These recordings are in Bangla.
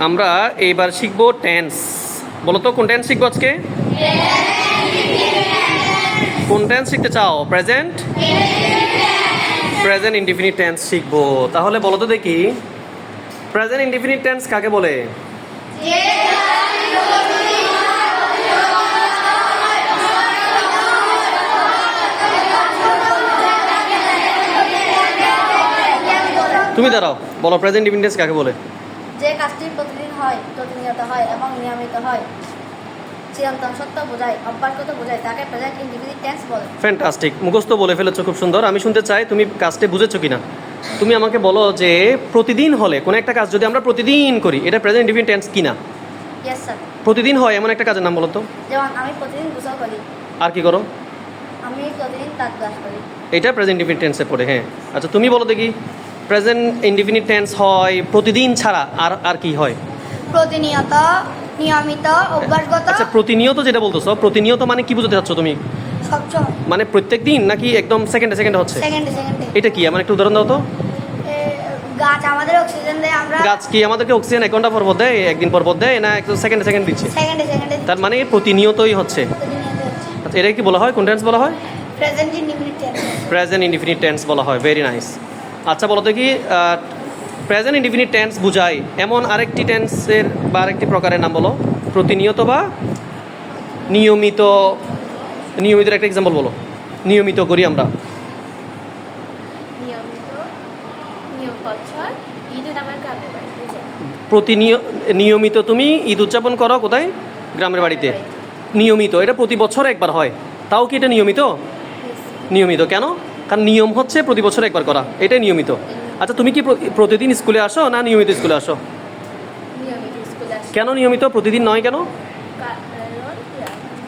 আমরা এইবার শিখব টেন্স। বলো তো কোন টেন্স শিখবো আজকে? কোন টেন্স শিখতে চাও? প্রেজেন্ট প্রেজেন্ট ইনডিফিনিট টেন্স শিখবো। তাহলে বলো তো দেখি, প্রেজেন্ট ইনডিফিনিট টেন্স কাকে বলে? তুমি দাঁড়াও, বলো প্রেজেন্ট ইনডিফিনিট টেন্স কাকে বলে? যে কাজটি প্রতিদিন হয়, প্রতিনিয়ত হয় এবং নিয়মিত হয়, চিরন্তন সত্য বোঝায়, অভ্যাসগত বোঝায়, তাকে প্রেজেন্ট ইনডিফিনিট টেন্স বলে। ফ্যান্টাস্টিক, মুখস্থ বলে ফেলেছো, খুব সুন্দর। আমি শুনতে চাই তুমি কাজটা বুঝেছো কিনা। তুমি আমাকে বলো যে প্রতিদিন হলে কোনো একটা কাজ যদি আমরা প্রতিদিন করি, এটা প্রেজেন্ট ইনডিফিনিট টেন্স কিনা? Yes sir. প্রতিদিন হয় এমন একটা কাজের নাম বলো তো। যেমন আমি প্রতিদিন গোসল করি, আর কি করো? আমি প্রতিদিন দাঁত ব্রাশ করি। এটা প্রেজেন্ট ইনডিফিনিট টেন্সে পড়ে। হ্যাঁ, আচ্ছা তুমি বলো দেখি, প্রেজেন্ট ইনডিফিনিট টেন্স হয় প্রতিদিন ছাড়া আর আর কি হয়? প্রতিনিয়ত, নিয়মিত, অভ্যাসগত। আচ্ছা প্রতিনিয়ত যেটা বলতেছো, প্রতিনিয়ত মানে কি বুঝতে চাচ্ছ তুমি? সবসময়। মানে প্রত্যেক দিন নাকি একদম সেকেন্ডে সেকেন্ডে হচ্ছে? সেকেন্ডে সেকেন্ডে। এটা কি, আমার একটু উদাহরণ দাও তো। গাছ আমাদের অক্সিজেন দেয়, আমরা গাছ কি আমাদেরকে অক্সিজেন 1 ঘন্টা পর পর দেয়, একদিন পর পর দেয়, না একদম সেকেন্ডে সেকেন্ড দিচ্ছে? সেকেন্ডে সেকেন্ডে। তার মানে প্রতিনিয়তই হচ্ছে। আচ্ছা এটা কি বলা হয়, কোন টেন্স বলা হয়? Present indefinite tense. Present indefinite tense বলা হয়। Very nice. আচ্ছা বলো দেখি, প্রেজেন্ট ইনডিফিনিট টেন্স বুঝায় এমন আরেকটি টেন্সের বা আরেকটি প্রকারের নাম বলো। প্রতিনিয়ত বা নিয়মিত। নিয়মিতের একটা এক্সাম্পল বলো। নিয়মিত করি আমরা। নিয়মিত, নিয়ম বছর, ঈদের আমার গ্রামের বাড়িতে। নিয়মিত তুমি ঈদ উদযাপন করো কোথায়? গ্রামের বাড়িতে। নিয়মিত এটা প্রতি বছর একবার হয়, তাও কি এটা নিয়মিত? নিয়মিত কেন? কারণ নিয়ম হচ্ছে প্রতি বছর একবার করা, এটাই নিয়মিত। আচ্ছা তুমি কি প্রতিদিন স্কুলে আসো না নিয়মিত স্কুলে আসো? নিয়মিত স্কুলে আসি। কেন নিয়মিত, প্রতিদিন নয় কেন? কারণ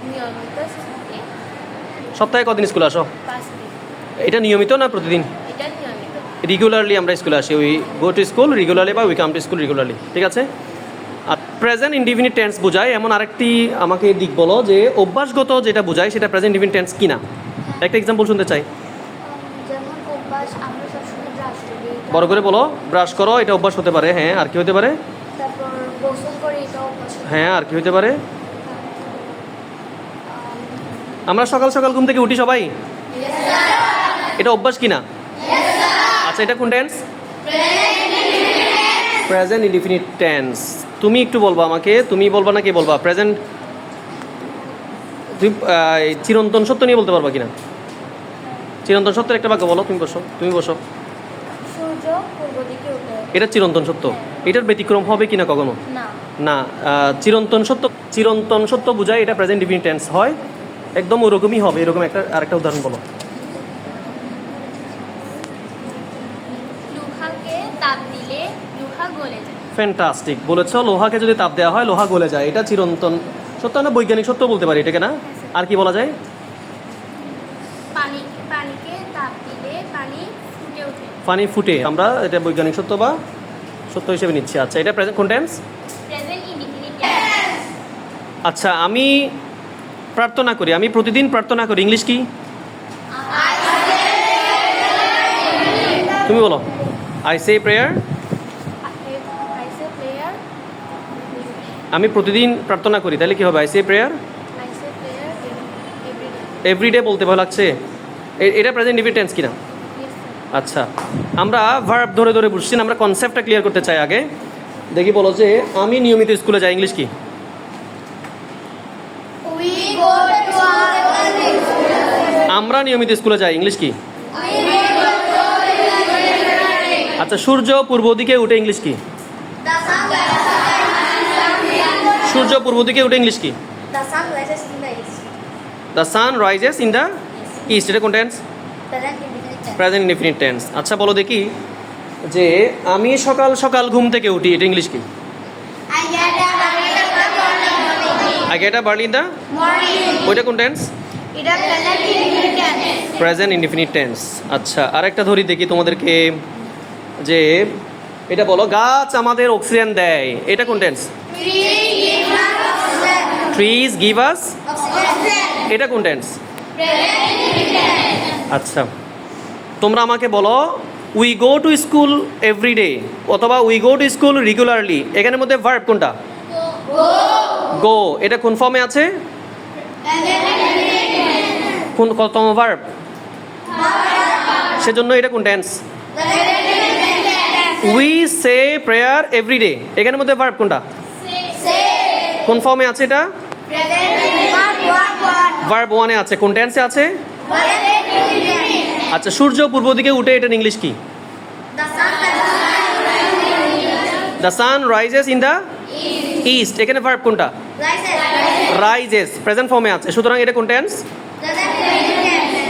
নিয়মিত সপ্তাহে কদিন স্কুলে আসো? 5 দিন। এটা নিয়মিত না প্রতিদিন? এটা নিয়মিত। রেগুলারলি আমরা স্কুলে আসি, we go to school regularly বা we come to school regularly, ঠিক আছে। আর প্রেজেন্ট ইনডিফিনিট টেন্স বোঝায় এমন আরেকটি আমাকে দিক বলো যে অভ্যাসগত যেটা বোঝায় সেটা প্রেজেন্ট ইনডিফিনিট টেন্স কিনা। একটা এক্সাম্পল শুনতে চাই। যেমন অভ্যাস, আমরা সবসময় ব্রাশ করি। বড় করে বলো। ব্রাশ করো, এটা অভ্যাস হতে পারে। হ্যাঁ, আর কি হতে পারে? তারপর গোসল করি, এটা অভ্যাস। হ্যাঁ, আর কি হতে পারে? আমরা সকাল সকাল ঘুম থেকে উঠি সবাই, এটা অভ্যাস কিনা? আচ্ছা এটা কোন টেন্স? Present indefinite tense. তুমি একটু বলবা আমাকে, তুমি বলবা না কে বলবা? প্রেজেন্ট তুমি চিরন্তন সত্য নিয়ে বলতে পারবা কিনা? চিরন্তন সত্যের একটা বাক্য বলো। তুমি বসো, তুমি বসো। সূর্য পূর্ব দিকে ওঠে। এটা চিরন্তন সত্য, এটার ব্যতিক্রম হবে কিনা কখনো? না। না। চিরন্তন সত্য, চিরন্তন সত্য বোঝায় এটা প্রেজেন্ট ইনডিফিনিট টেন্স হয়, একদম ওরকমই হবে। এরকম একটা আরেকটা উদাহরণ বলো। লোহাকে তাপ দিলে লোহা গলে যায়। ফ্যান্টাস্টিক বলেছো, লোহাকে যদি তাপ দেওয়া হয় লোহা গলে যায়, এটা চিরন্তন সত্য না বৈজ্ঞানিক সত্য বলতে পারি এটাকে, না? আর কি বলা যায়? পানিকে তাপ দিলে পানি ফুটে ওঠে। পানি ফুটে, আমরা এটা বৈজ্ঞানিক সত্য বা সত্য হিসেবে নিচ্ছি। আচ্ছা এটা প্রেজেন্ট কোন টেন্স? Present indefinite tense. আচ্ছা আমি প্রার্থনা করি, আমি প্রতিদিন প্রার্থনা করি, ইংলিশ কি? তুমি বলো। I say prayer. I say prayer. আমি প্রতিদিন প্রার্থনা করি, তাহলে কি হবে? I say prayer I say prayer everyday. Everyday বলতে ভালো লাগছে। এটা প্রেজেন্ট ইনডিফিনিট টেন্স কিনা? আচ্ছা আমরা ভার্ব ধরে ধরে বুঝছি না, আমরা কনসেপ্টটা ক্লিয়ার করতে চাই আগে। দেখি বলো যে আমি নিয়মিত স্কুলে যাই, ইংলিশ কি? উই গো টু আমরা নিয়মিত স্কুলে যাই, ইংলিশ কি? আচ্ছা সূর্য পূর্ব দিকে উঠে, ইংলিশ কি? সূর্য পূর্ব দিকে উঠে, ইংলিশ কি? The sun rises in the east. The sun rises in the east, এটা কোন tense? Present indefinite tense. Present indefinite tense. আচ্ছা বলো দেখি যে আমি সকাল সকাল ঘুম থেকে উঠি, এটা ইংলিশ কি? I get up early in the morning. ওইটা কোন টেন্স? এটা present indefinite tense. Present indefinite tense. আচ্ছা আরেকটা ধরি দেখি তোমাদেরকে, যে এটা বলো গাছ আমাদের অক্সিজেন দেয়, এটা কোন টেন্স? ট্রিজ গিভ আস, এটা কোন টেন্স? আচ্ছা তোমরা আমাকে বলো we go to school every day অথবা we go to school regularly, এখানের মধ্যে ভার্ব কোনটা? গো। এটা কোন ফর্মে আছে? কোন কতম ভার্ব? সেজন্য এটা কোন tense? We say prayer every day, এখানের মধ্যে ভার্ব কোনটা? কোন ফর্মে আছে এটা? ভার্ব ওয়ানে আছে। কোন টেন্সে আছে? আচ্ছা, সূর্য পূর্ব দিকে উঠে, এটা ইংলিশ কি? The sun rises in the east, এখানে ভার্ব কোনটা? রাইজেস, প্রেজেন্ট ফর্মে আছে। সুতরাং এটা কোন টেন্স?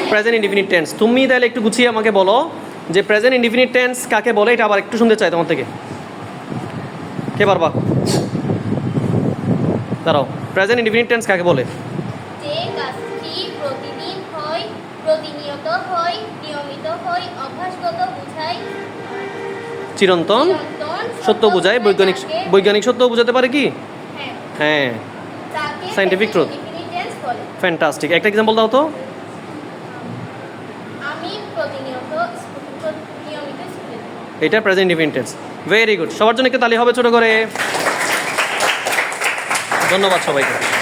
Present indefinite tense. তুমি তাহলে একটু গুছিয়ে আমাকে বলো যে প্রেজেন্ট ইনডিফিনিট টেন্স কাকে বলে, এটা আবার একটু শুনতে চাই তোমার থেকে। কে পারবা? দাঁড়াও, প্রেজেন্ট ইনডিফিনিট টেন্স কাকে বলে? যে কাজটি প্রতিদিন হয়, প্রতিনিয়ত হয়, নিয়মিত হয়, অভ্যাসগত বোঝায়, চিরন্তন চিরন্তন সত্য বোঝায়, বৈজ্ঞানিক তাকে- বৈজ্ঞানিক সত্য বোঝাতে পারে কি? হ্যাঁ, হ্যাঁ, তাকে Scientific truth. indefinite tense বলে। ফ্যান্টাস্টিক। একটা এক্সাম্পল দাও তো। আমি নিয়মিত স্কুলে যাই। এটা present indefinite tense. Very good. সবার জন্য একটু তালি হবে ছোট করে। ধন্যবাদ সবাইকে।